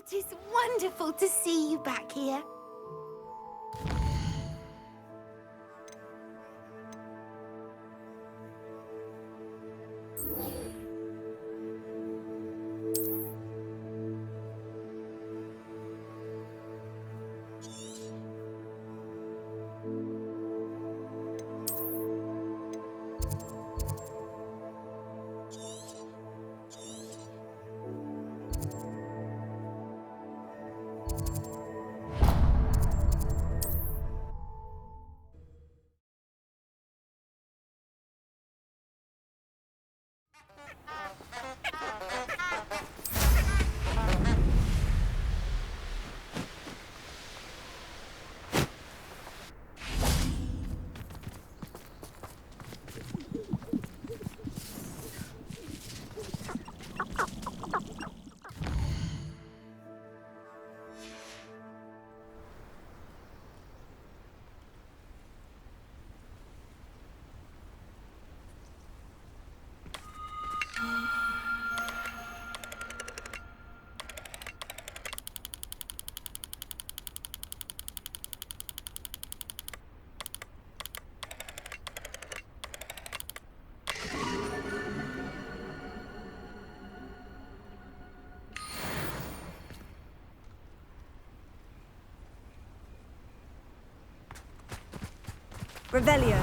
It is wonderful to see you back here. Revelio.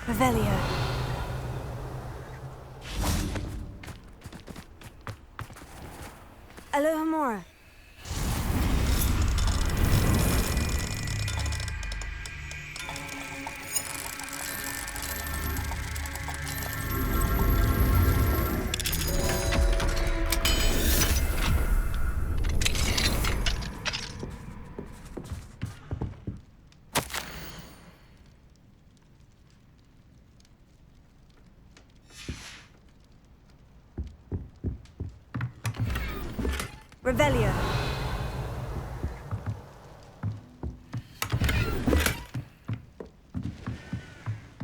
Revelio. Alohomora. Revelio.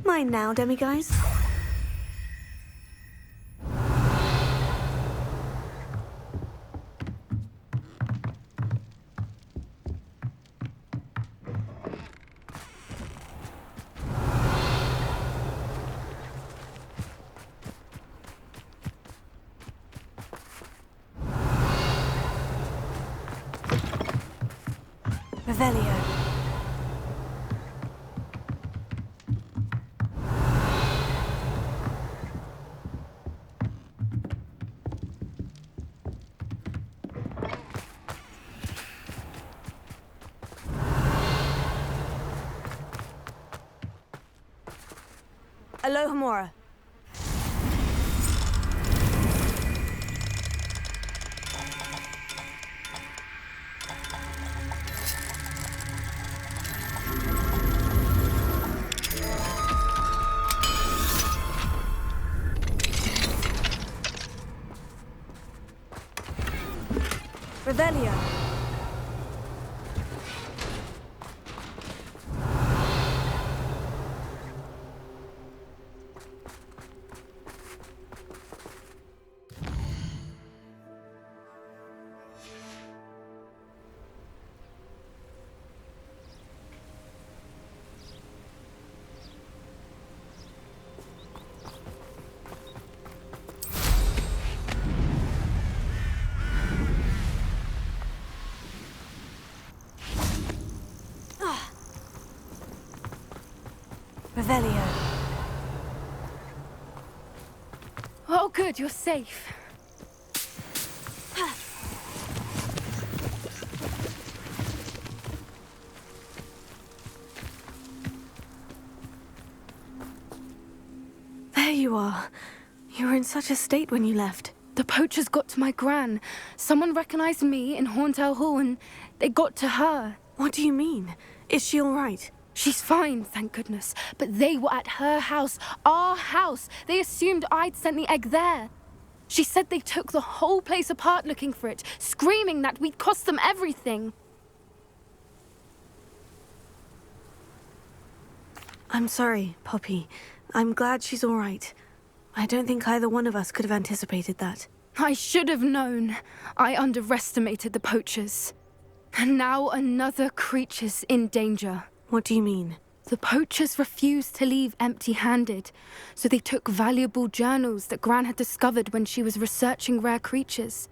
Mine now, demiguise. Revelio. Alohomora. Revelio. Revelio. Oh, good, you're safe. There you are. You were in such a state when you left. The poachers got to my gran. Someone recognized me in Horntail Hall and they got to her. What do you mean? Is she all right? She's fine, thank goodness. But they were at her house, our house. They assumed I'd sent the egg there. She said they took the whole place apart looking for it, screaming that we'd cost them everything. I'm sorry, Poppy. I'm glad she's all right. I don't think either one of us could have anticipated that. I should have known. I underestimated the poachers. And now another creature's in danger. What do you mean? The poachers refused to leave empty-handed, so they took valuable journals that Gran had discovered when she was researching rare creatures.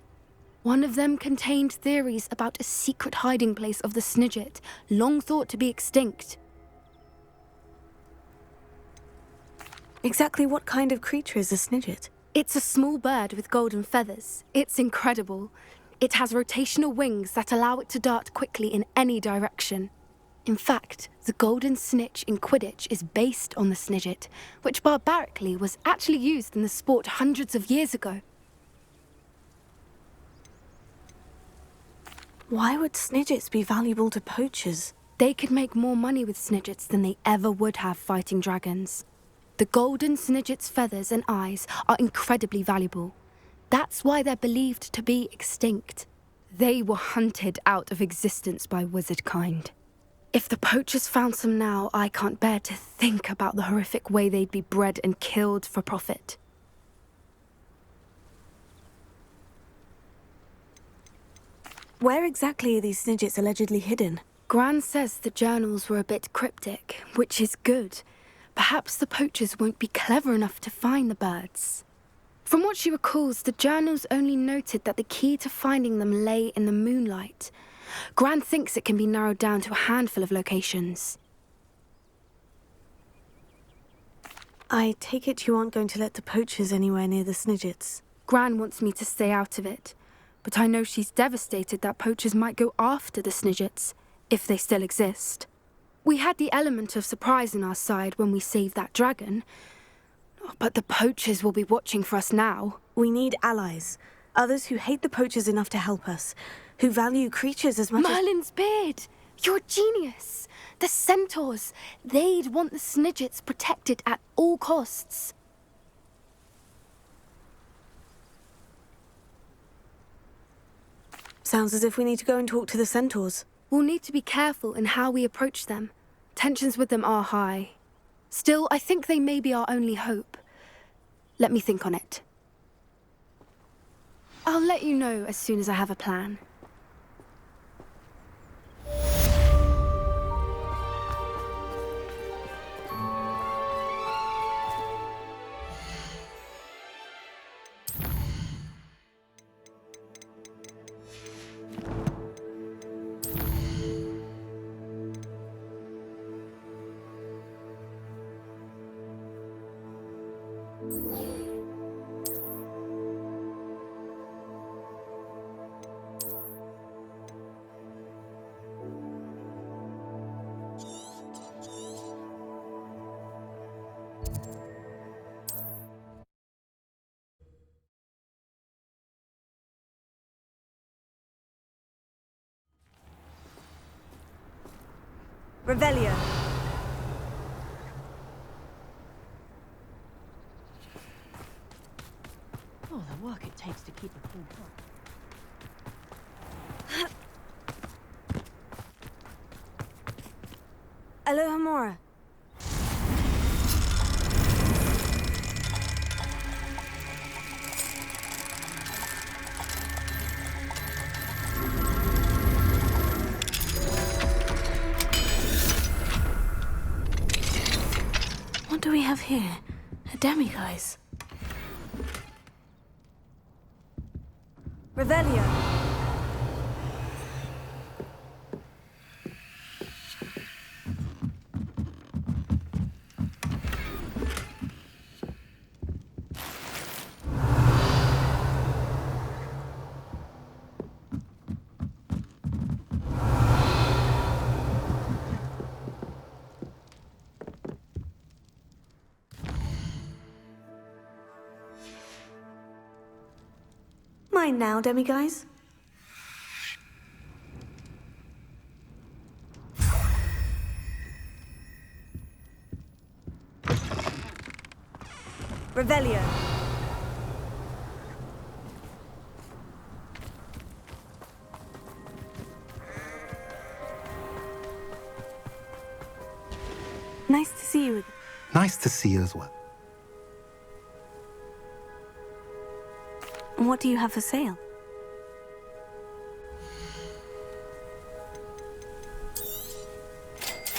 One of them contained theories about a secret hiding place of the Snidget, long thought to be extinct. Exactly what kind of creature is a Snidget? It's a small bird with golden feathers. It's incredible. It has rotational wings that allow it to dart quickly in any direction. In fact, the golden snitch in Quidditch is based on the Snidget, which barbarically was actually used in the sport hundreds of years ago. Why would Snidgets be valuable to poachers? They could make more money with Snidgets than they ever would have fighting dragons. The golden Snidget's feathers and eyes are incredibly valuable. That's why they're believed to be extinct. They were hunted out of existence by wizard kind. If the poachers found some now, I can't bear to think about the horrific way they'd be bred and killed for profit. Where exactly are these Snidgets allegedly hidden? Gran says the journals were a bit cryptic, which is good. Perhaps the poachers won't be clever enough to find the birds. From what she recalls, the journals only noted that the key to finding them lay in the moonlight. Gran thinks it can be narrowed down to a handful of locations. I take it you aren't going to let the poachers anywhere near the Snidgets. Gran wants me to stay out of it, but I know she's devastated that poachers might go after the Snidgets, if they still exist. We had the element of surprise on our side when we saved that dragon, but the poachers will be watching for us now. We need allies. Others who hate the poachers enough to help us. Who value creatures as much as... Merlin's beard! You're a genius! The centaurs! They'd want the Snidgets protected at all costs. Sounds as if we need to go and talk to the centaurs. We'll need to be careful in how we approach them. Tensions with them are high. Still, I think they may be our only hope. Let me think on it. I'll let you know as soon as I have a plan. Revelio. Oh, the work it takes to keep a cool head. Aloha Mora. What do we have here? A demiguise. Revelio. fine now, demiguise? Revelio. Nice to see you again. Nice to see you as well. What do you have for sale?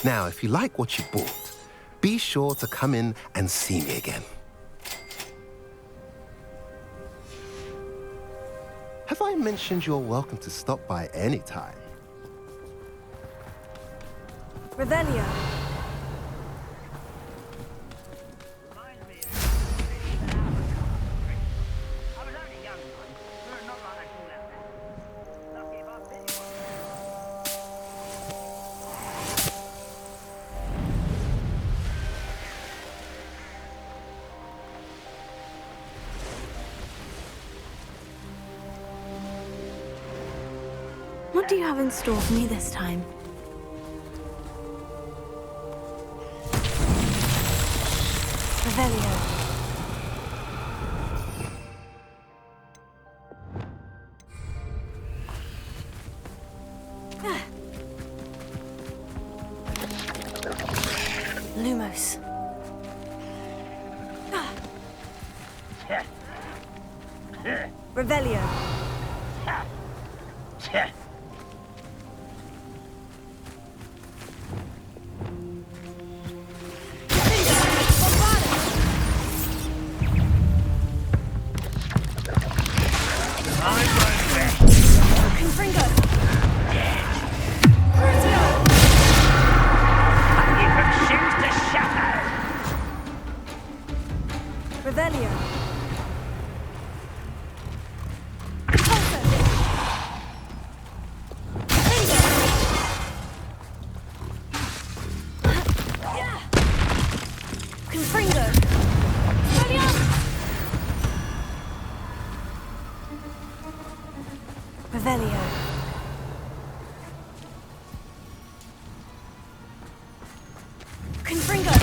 Now, if you like what you bought, be sure to come in and see me again. Have I mentioned you're welcome to stop by any time? Revelio. What do you have in store for me this time? Revelio. Lumos. Revelio. Revelio. Confringo. Revelio. Confringo.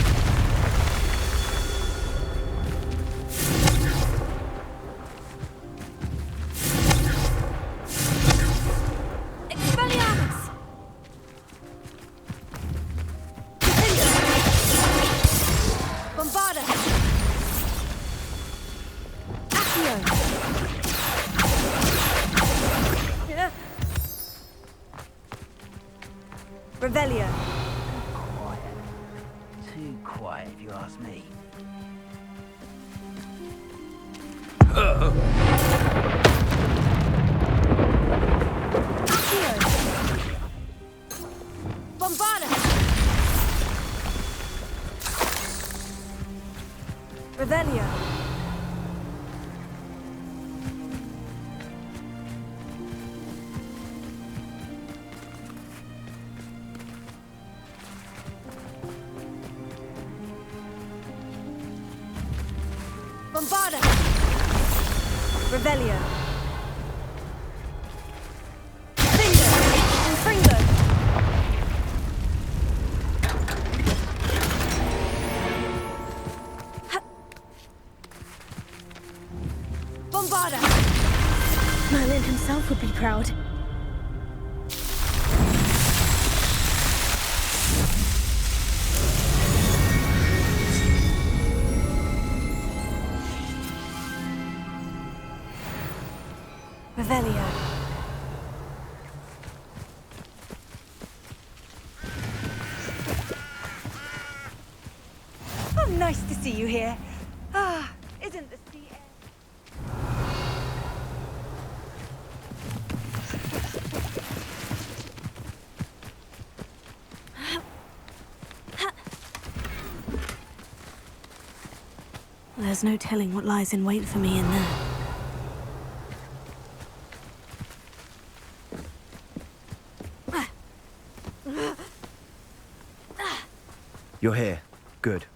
Revelio. Quiet. Too quiet, if you ask me. Bombarda. Revelio. Bombarda. Revelio. Fringo. Bombarda. Merlin himself would be proud. Revelio. Oh, nice to see you here. Ah, isn't the sea air... There's no telling what lies in wait for me in there. You're here. Good.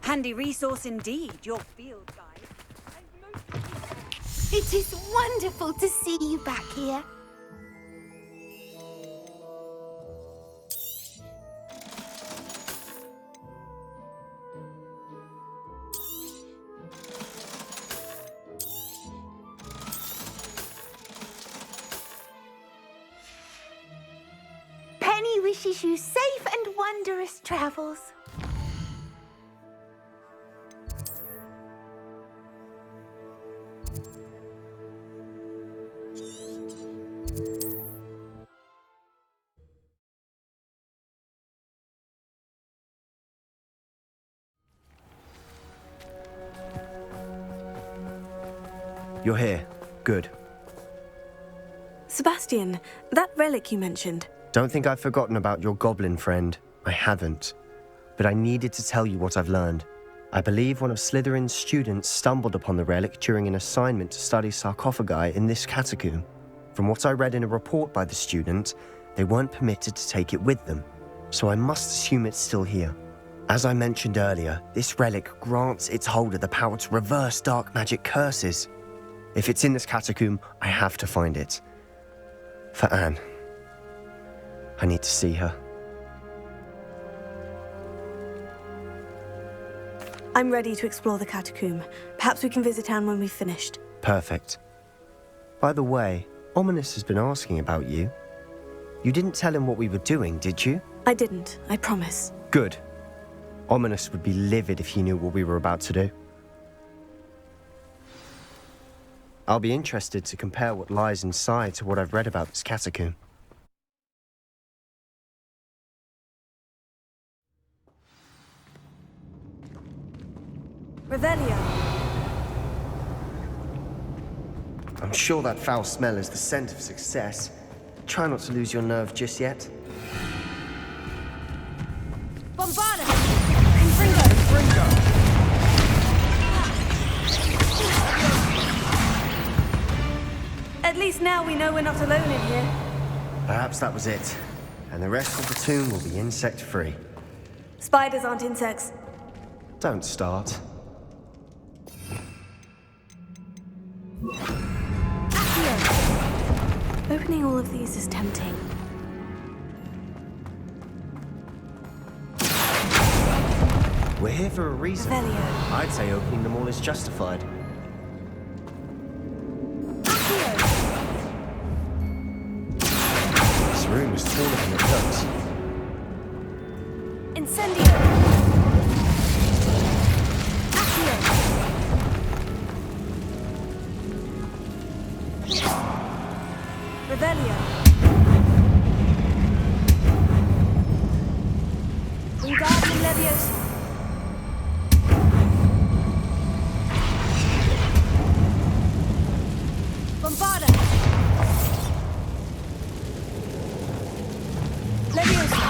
Handy resource indeed, your field guide. It is wonderful to see you back here. Penny wishes you safe and wondrous travels. You're here. Good. Sebastian, that relic you mentioned. Don't think I've forgotten about your goblin friend. I haven't. But I needed to tell you what I've learned. I believe one of Slytherin's students stumbled upon the relic during an assignment to study sarcophagi in this catacomb. From what I read in a report by the student, they weren't permitted to take it with them, so I must assume it's still here. As I mentioned earlier, this relic grants its holder the power to reverse dark magic curses. If it's in this catacomb, I have to find it. For Anne. I need to see her. I'm ready to explore the catacomb. Perhaps we can visit Anne when we've finished. Perfect. By the way, Ominous has been asking about you. You didn't tell him what we were doing, did you? I didn't, I promise. Good. Ominous would be livid if he knew what we were about to do. I'll be interested to compare what lies inside to what I've read about this catacomb. Revelio. I'm sure that foul smell is the scent of success. Try not to lose your nerve just yet. Bombarda! At least now we know we're not alone in here. Perhaps that was it. And the rest of the tomb will be insect-free. Spiders aren't insects. Don't start. Opening all of these is tempting. We're here for a reason. Revelio. I'd say opening them all is justified. This room is taller than it looks. Incendio. Revelio. Wingardium Leviosa. Bombarda. Leviosa.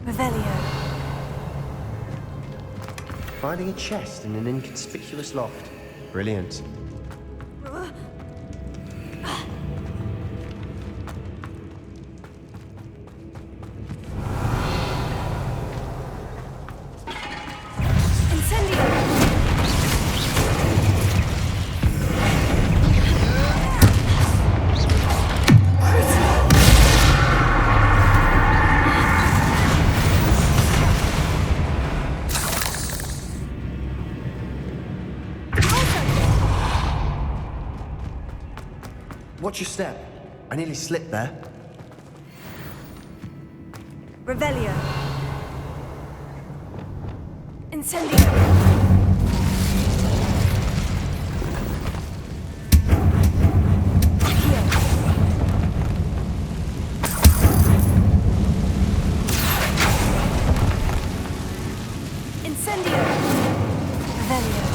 Revelio. Finding a chest in an inconspicuous loft. Brilliant. Watch your step. I nearly slipped there. Revelio. Incendio. Incendio. Revelio.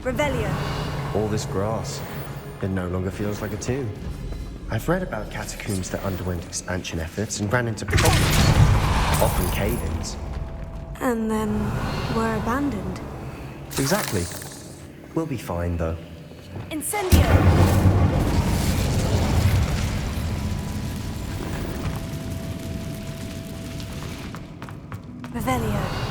Revelio. All this grass. It no longer feels like a tomb. I've read about catacombs that underwent expansion efforts and ran into problems, often cave-ins. And then were abandoned. Exactly. We'll be fine, though. Incendio! Revelio.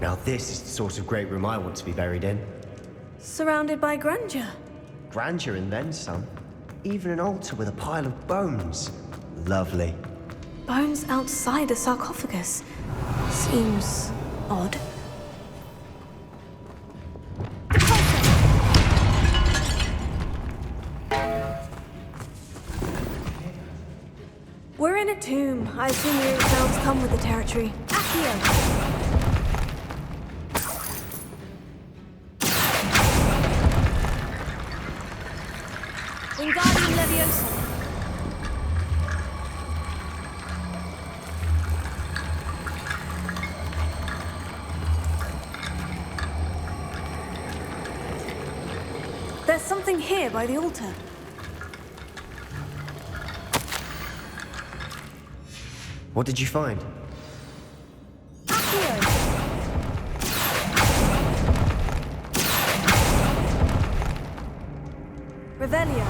Now this is the sort of great room I want to be buried in. Surrounded by grandeur. Grandeur and then some. Even an altar with a pile of bones. Lovely. Bones outside a sarcophagus. Seems odd. We're in a tomb. I assume your sounds come with the territory. Accio! Wingardium Leviosa. There's something here by the altar. What did you find? Accio! Revelio.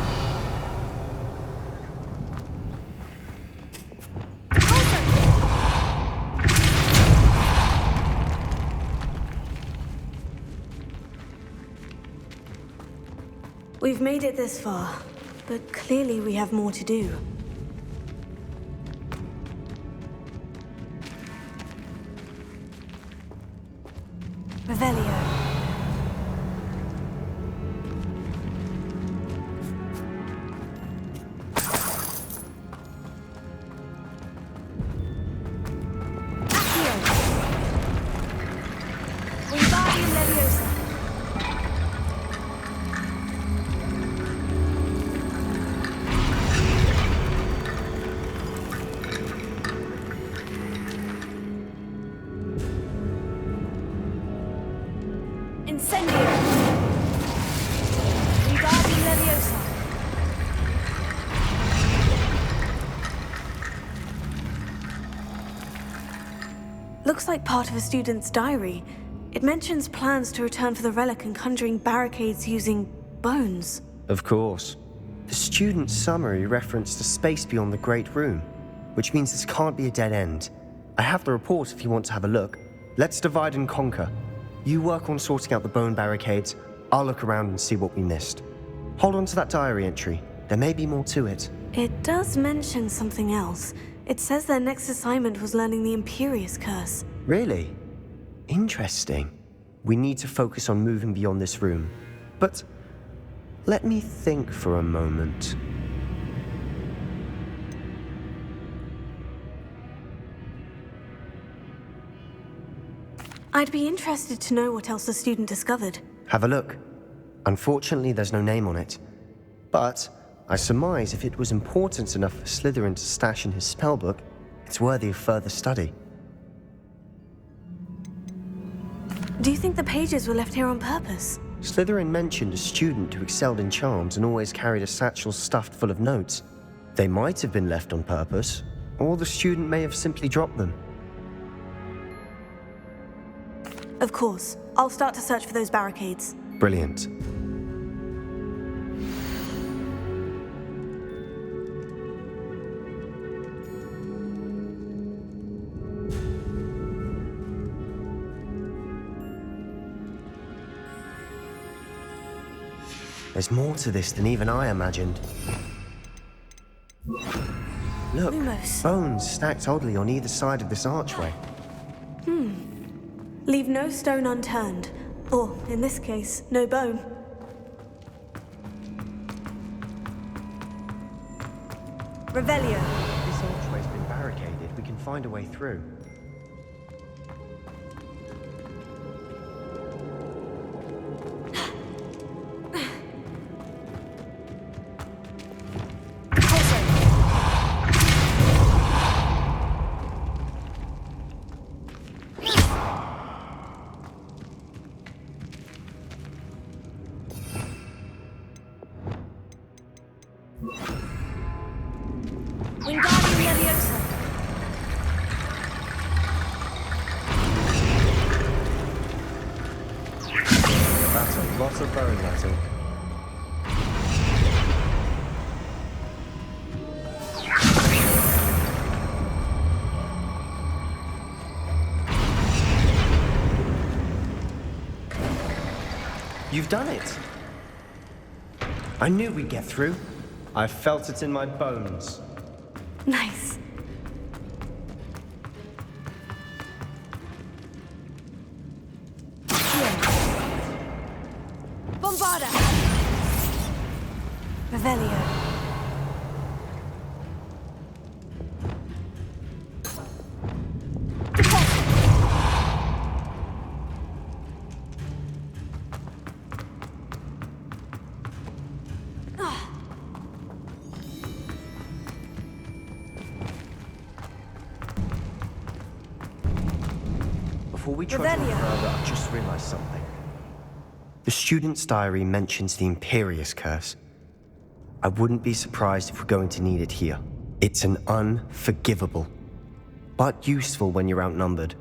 We've made it this far, but clearly we have more to do. Revelio. Accio. Wingardium Leviosa. Incendio! Wingardium Leviosa! Looks like part of a student's diary. It mentions plans to return for the relic and conjuring barricades using bones. Of course. The student's summary referenced a space beyond the Great Room, which means this can't be a dead end. I have the report if you want to have a look. Let's divide and conquer. You work on sorting out the bone barricades. I'll look around and see what we missed. Hold on to that diary entry. There may be more to it. It does mention something else. It says their next assignment was learning the Imperious Curse. Really? Interesting. We need to focus on moving beyond this room. But let me think for a moment. I'd be interested to know what else the student discovered. Have a look. Unfortunately, there's no name on it. But I surmise if it was important enough for Slytherin to stash in his spellbook, it's worthy of further study. Do you think the pages were left here on purpose? Slytherin mentioned a student who excelled in charms and always carried a satchel stuffed full of notes. They might have been left on purpose, or the student may have simply dropped them. Of course. I'll start to search for those barricades. Brilliant. There's more to this than even I imagined. Look, Lumos. bones stacked oddly on either side of this archway. Leave no stone unturned. Or, in this case, no bone. Revelio. This archway's been barricaded. We can find a way through. Wingardium Leviosa. That's a lot of bone metal. You've done it! I knew we'd get through. I felt it in my bones. Nice. Bombarda. Revelio. Before we trudge on Revelio. further, I just realized something. The student's diary mentions the Imperious Curse. I wouldn't be surprised if we're going to need it here. It's an unforgivable, but useful when you're outnumbered.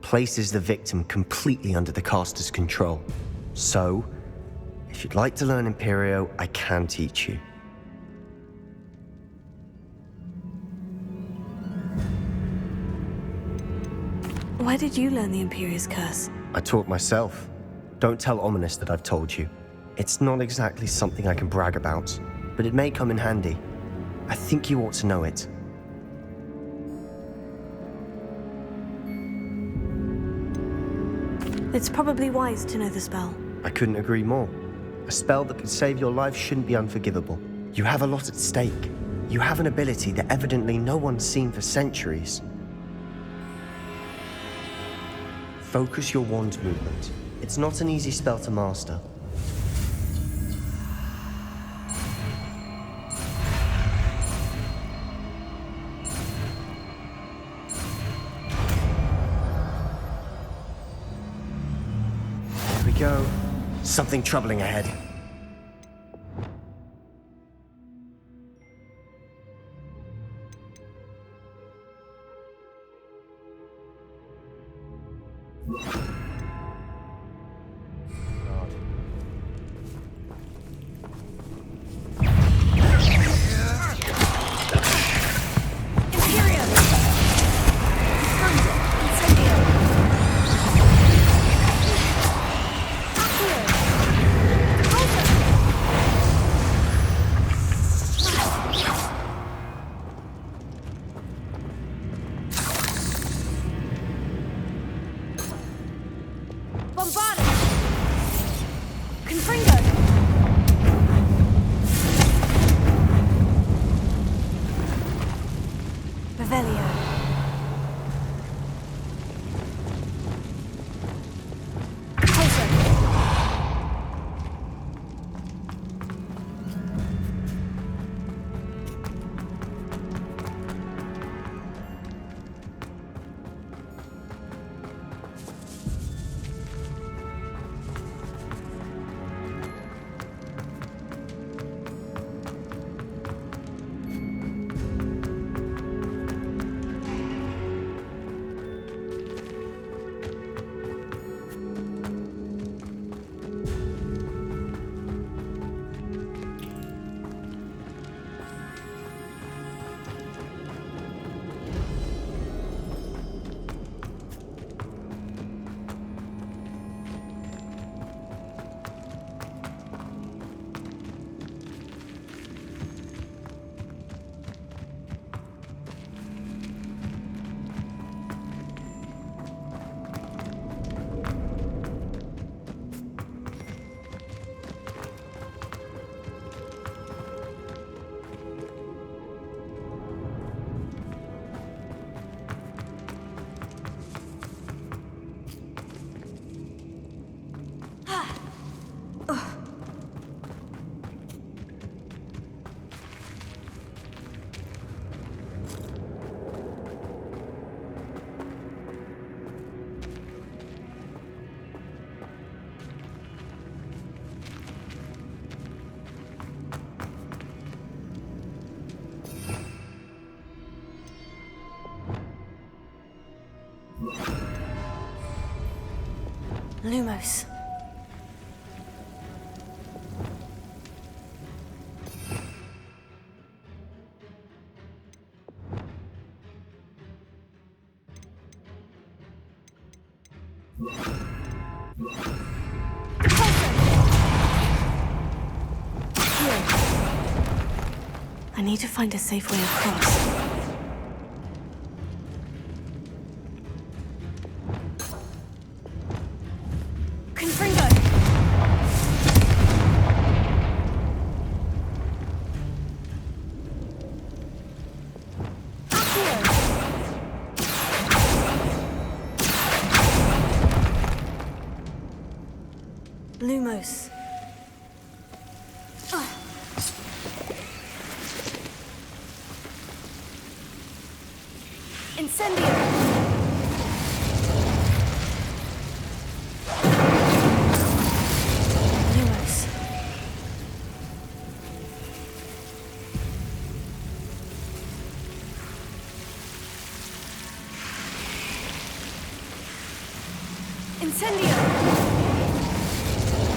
Places the victim completely under the caster's control. So, if you'd like to learn Imperio, I can teach you. Why did you learn the Imperious Curse? I taught myself. Don't tell Ominous that I've told you. It's not exactly something I can brag about, but it may come in handy. I think you ought to know it. It's probably wise to know the spell. I couldn't agree more. A spell that could save your life shouldn't be unforgivable. You have a lot at stake. You have an ability that evidently no one's seen for centuries. Focus your wand movement. It's not an easy spell to master. There we go. Something troubling ahead. Lumos. I need to find a safe way across. Confringo! Lumos. Incendio! Lumos. Incendio!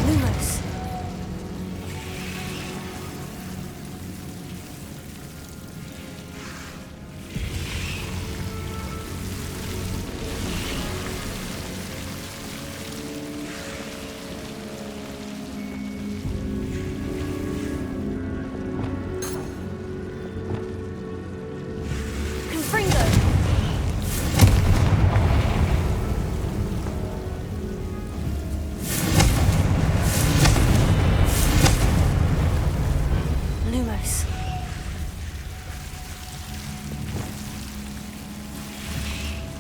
Lumos. Confringo! Lumos.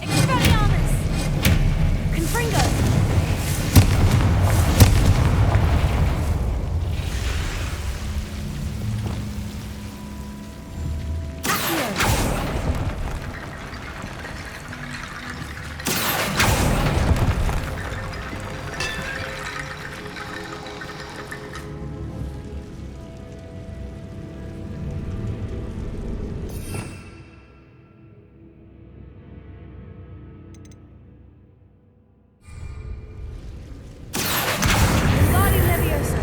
Expelliarmus! Confringo! Accio! Wingardium Leviosa!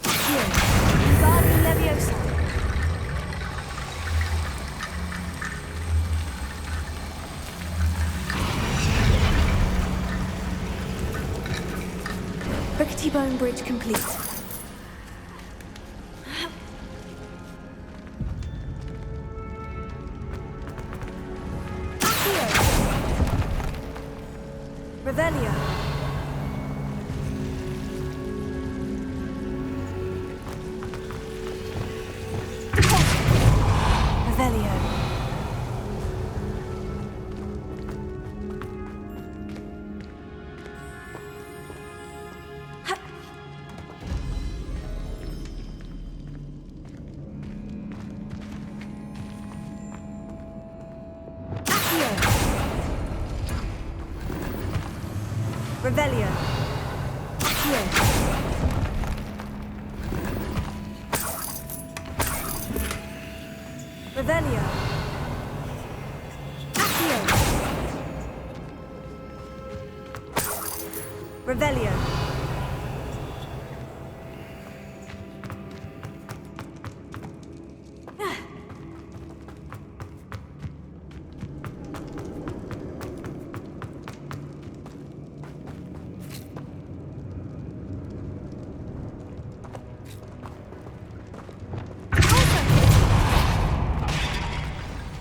Accio! Wingardium Leviosa! Rickety Bone Bridge complete. Accio! Revelio! Revelio! Accio! Revelio! Accio! Revelio! Accio! Revelio!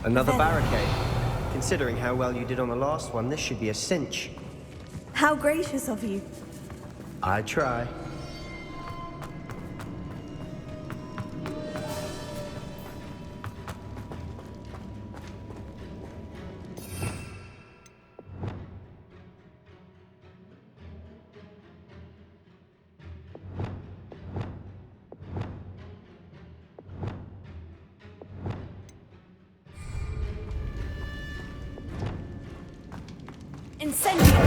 Another barricade. Considering how well you did on the last one, this should be a cinch. How gracious of you. I try. Incendio!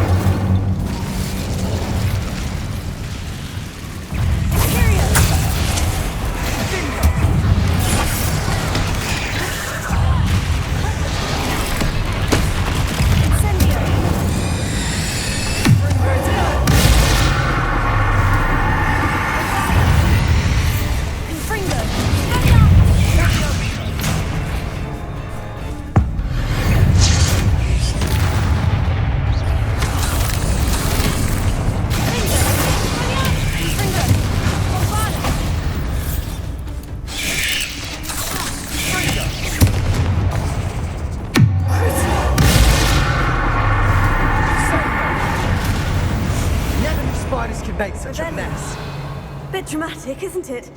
made such a mess. Bit dramatic, isn't it?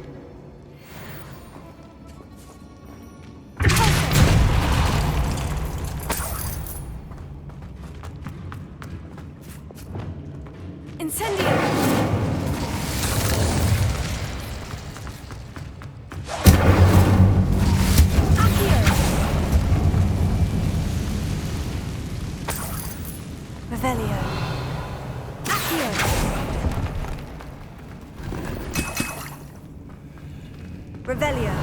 Incendio! Accio! Revelio! Accio! Revelio!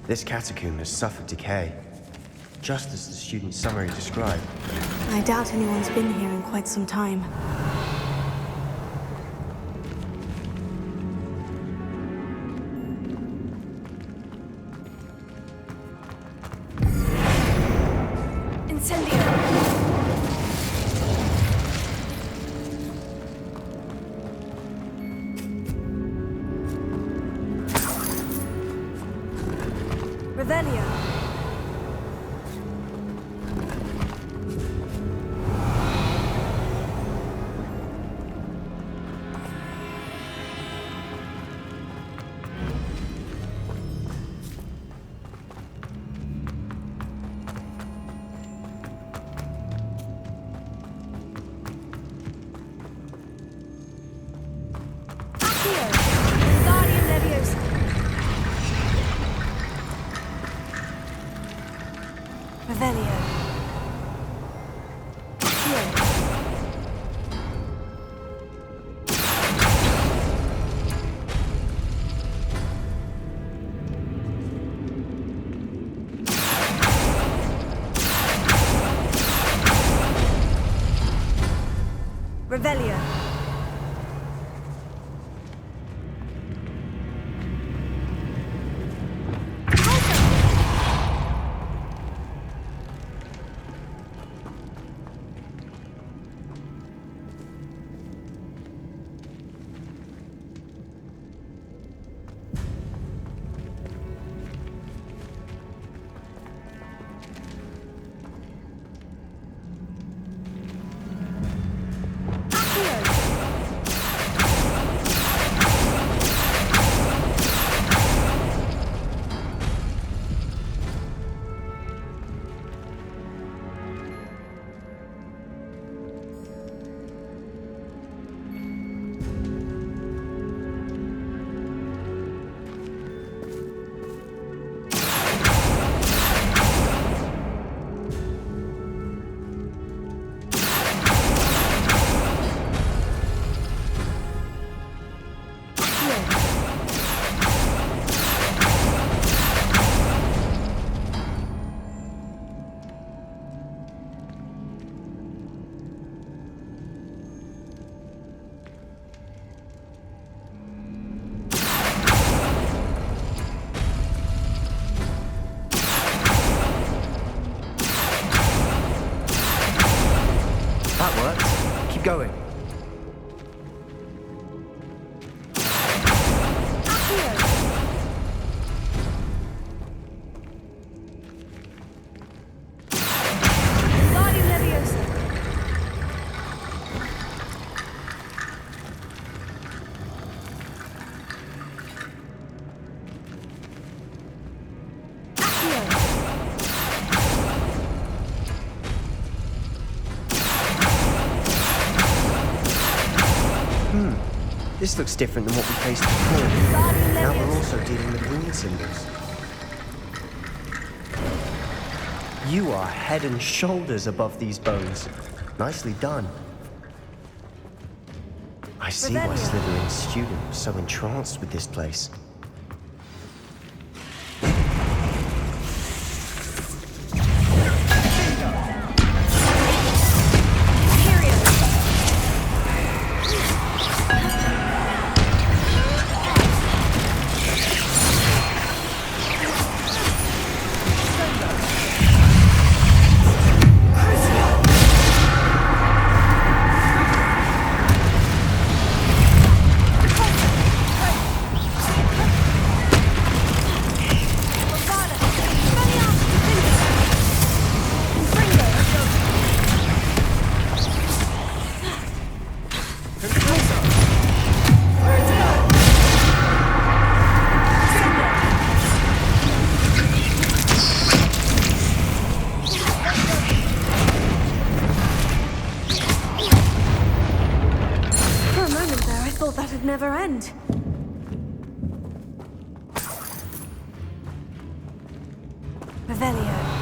This catacomb has suffered decay, just as the student summary described. I doubt anyone's been here in quite some time. Incendio! Revelio! Accio! Guardian Leviosa! Revelio. Accio. Revelio. That worked. Keep going. Guardian Leviosa. This looks different than what we faced before. Now we're also dealing with rune symbols. You are head and shoulders above these bones. Nicely done. I see why Slytherin's student was so entranced with this place. Revelio.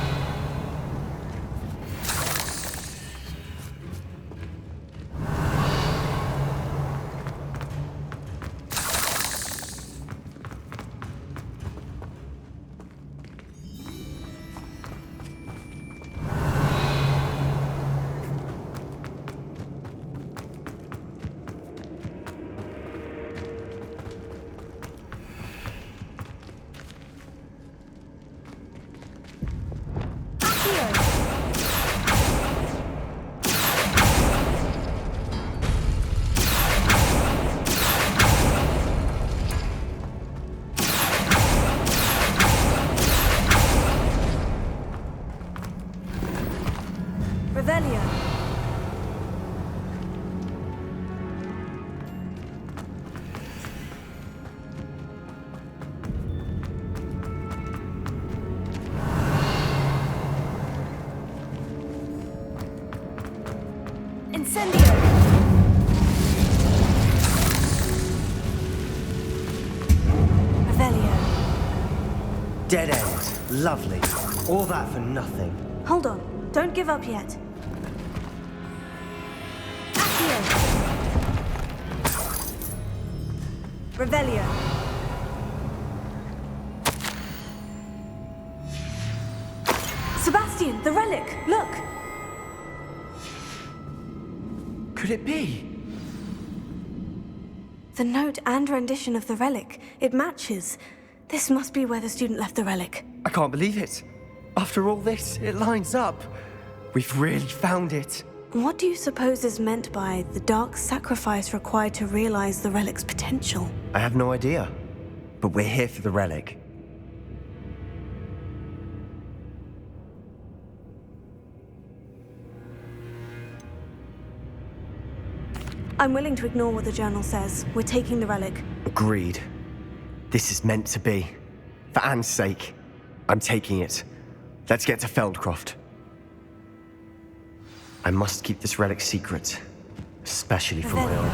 Revelio. Incendio. Revelio. Dead end. Lovely. All that for nothing. Hold on. Don't give up yet. Accio. Revelio. Sebastian, the relic! Look! Could it be? The note and rendition of the relic. It matches. This must be where the student left the relic. I can't believe it. After all this, it lines up. We've really found it. What do you suppose is meant by the dark sacrifice required to realize the relic's potential? I have no idea. But we're here for the relic. I'm willing to ignore what the journal says. We're taking the relic. Agreed. This is meant to be. For Anne's sake, I'm taking it. Let's get to Feldcroft. I must keep this relic secret, especially for my own.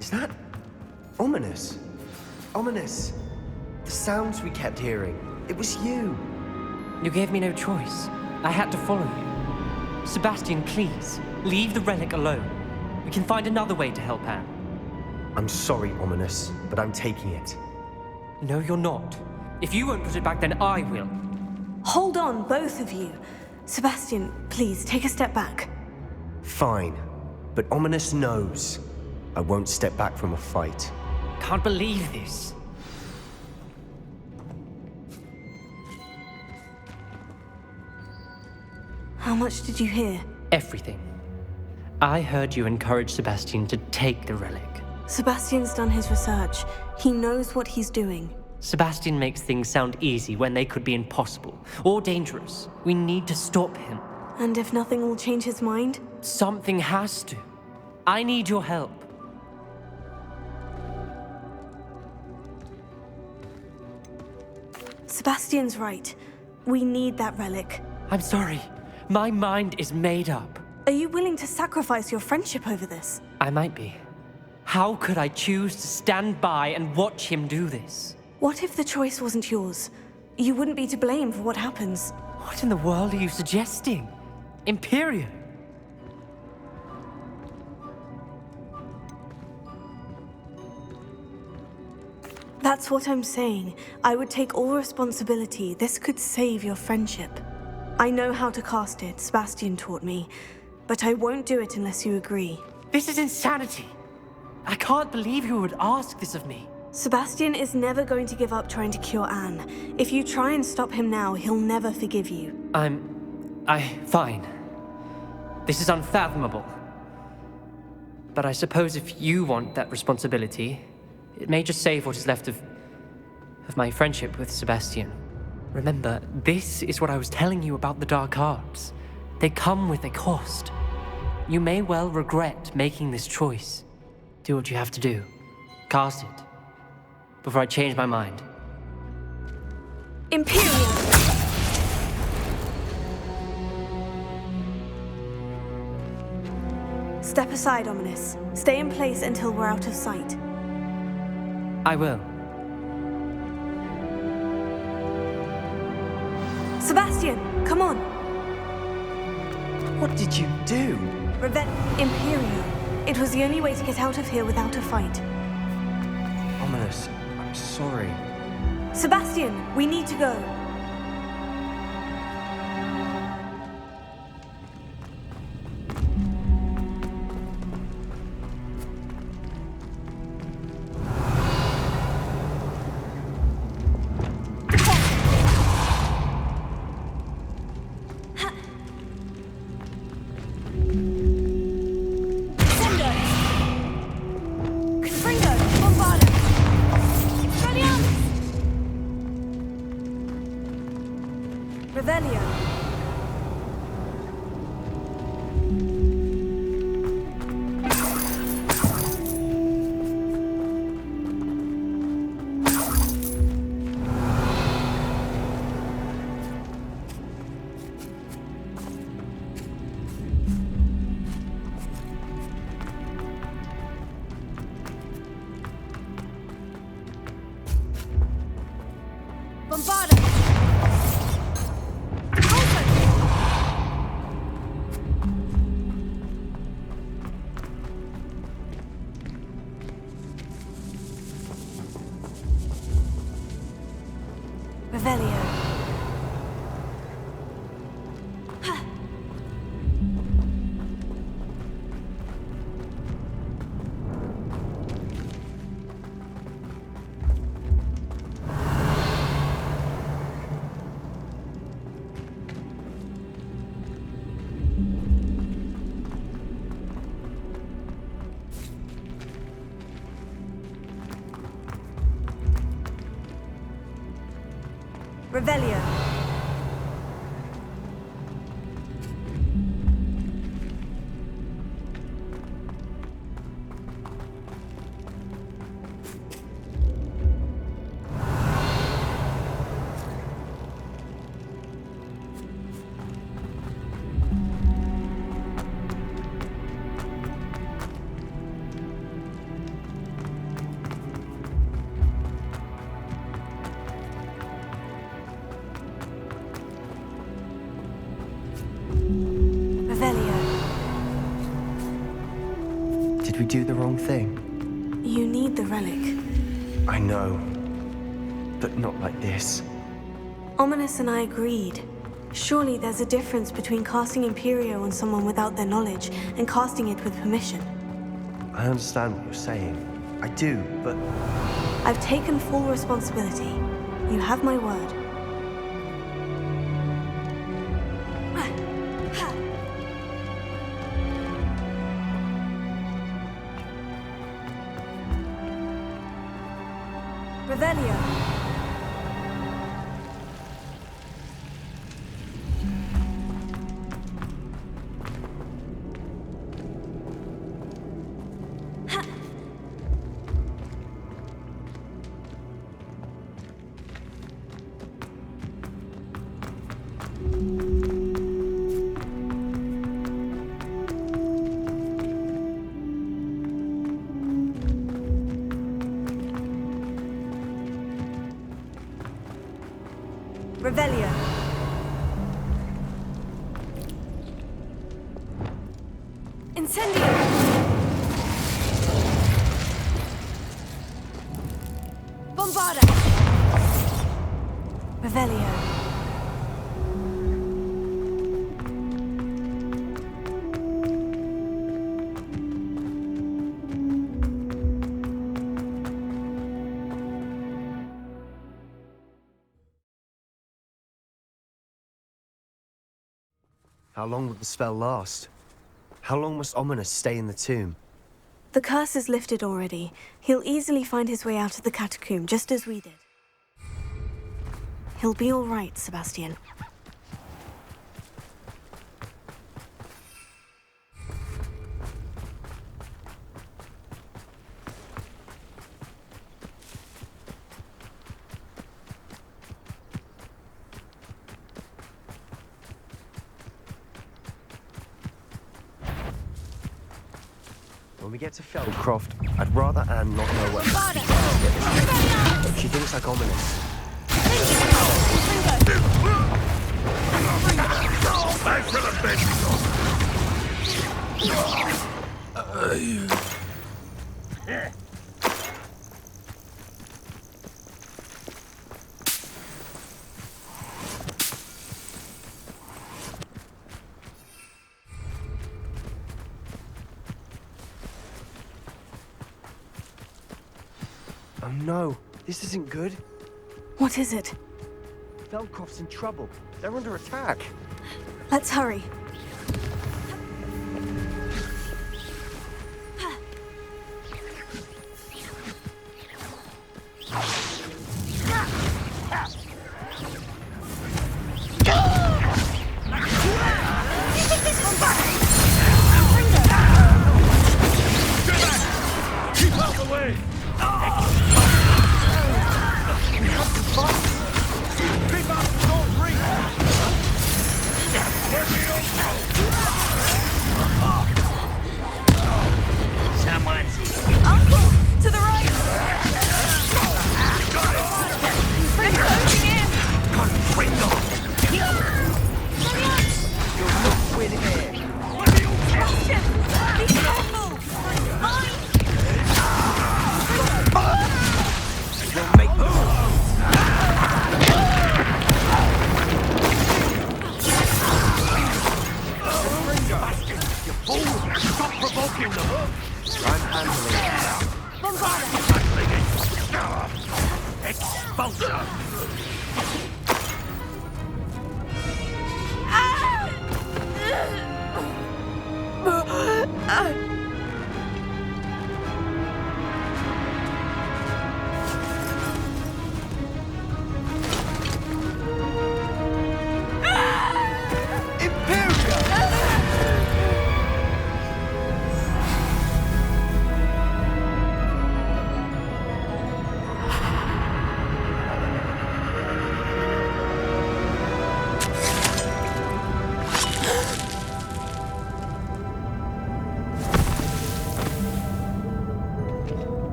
Is that ominous? Ominous. The sounds we kept hearing. It was you. You gave me no choice. I had to follow you. Sebastian, please, leave the relic alone. We can find another way to help Anne. I'm sorry, Ominous, but I'm taking it. No, you're not. If you won't put it back, then I will. Hold on, both of you. Sebastian, please, take a step back. Fine, but Ominous knows. I won't step back from a fight. Can't believe this. How much did you hear? Everything. I heard you encourage Sebastian to take the relic. Sebastian's done his research. He knows what he's doing. Sebastian makes things sound easy when they could be impossible or dangerous. We need to stop him. And if nothing will change his mind? Something has to. I need your help. Sebastian's right. We need that relic. I'm sorry. My mind is made up. Are you willing to sacrifice your friendship over this? I might be. How could I choose to stand by and watch him do this? What if the choice wasn't yours? You wouldn't be to blame for what happens. What in the world are you suggesting? Imperium? That's what I'm saying. I would take all responsibility. This could save your friendship. I know how to cast it, Sebastian taught me. But I won't do it unless you agree. This is insanity. I can't believe you would ask this of me. Sebastian is never going to give up trying to cure Anne. If you try and stop him now, he'll never forgive you. Fine. This is unfathomable. But I suppose if you want that responsibility, it may just save what is left of my friendship with Sebastian. Remember, this is what I was telling you about the dark arts. They come with a cost. You may well regret making this choice. Do what you have to do. Cast it. Before I change my mind. Imperium! Step aside, Ominous. Stay in place until we're out of sight. I will. Sebastian, come on! What did you do? Imperio. It was the only way to get out of here without a fight. Ominous, I'm sorry. Sebastian, we need to go. Revelio. Bombarda! Revelio. Revelio. Did we do the wrong thing? You need the relic. I know. But not like this. Ominous and I agreed. Surely there's a difference between casting Imperio on someone without their knowledge and casting it with permission. I understand what you're saying. I do, but... I've taken full responsibility. You have my word. Revelio. Revelio. Incendio. Bombarda. Revelio. How long will the spell last? How long must Ominous stay in the tomb? The curse is lifted already. He'll easily find his way out of the catacomb, just as we did. He'll be all right, Sebastian. When we get to Feldcroft, I'd rather Anne not know where. She thinks like ominous. Back to the bed. Oh no, this isn't good. What is it? Feldcroft's in trouble. They're under attack. Let's hurry. Keep out the way! Keep out the door, ring! Someone's Uncle! To the right! They're closing in! You're not with here. Sebastian! Be careful! Mine! You'll make You fool! Stop provoking them! I'm handling it. Expulsion!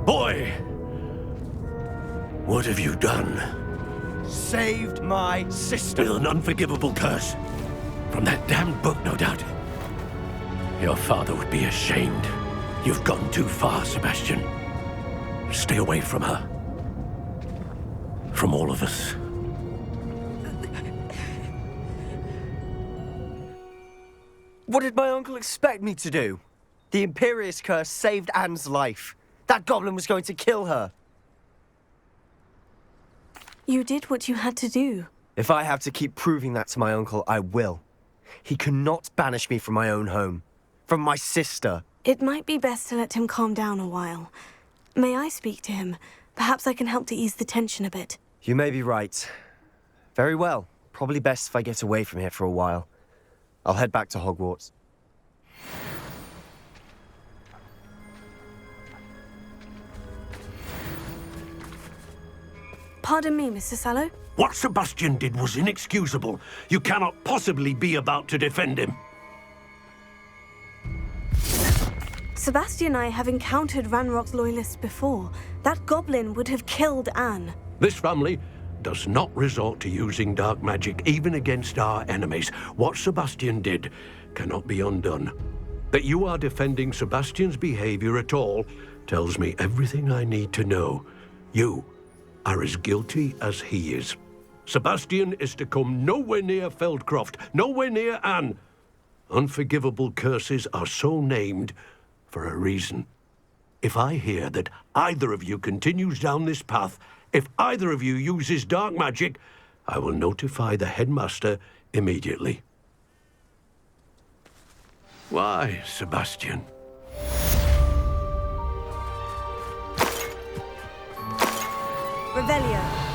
Boy! What have you done? Saved my sister. With an unforgivable curse. From that damned book, no doubt. Your father would be ashamed. You've gone too far, Sebastian. Stay away from her. From all of us. What did my uncle expect me to do? The Imperious curse saved Anne's life. That goblin was going to kill her. You did what you had to do. If I have to keep proving that to my uncle, I will. He cannot banish me from my own home. From my sister. It might be best to let him calm down a while. May I speak to him? Perhaps I can help to ease the tension a bit. You may be right. Very well. Probably best if I get away from here for a while. I'll head back to Hogwarts. Pardon me, Mr. Sallow. What Sebastian did was inexcusable. You cannot possibly be about to defend him. Sebastian and I have encountered Ranrock's loyalists before. That goblin would have killed Anne. This family does not resort to using dark magic even against our enemies. What Sebastian did cannot be undone. That you are defending Sebastian's behavior at all tells me everything I need to know. You are as guilty as he is. Sebastian is to come nowhere near Feldcroft, nowhere near Anne. Unforgivable curses are so named for a reason. If I hear that either of you continues down this path, if either of you uses dark magic, I will notify the headmaster immediately. Why, Sebastian? Revelio.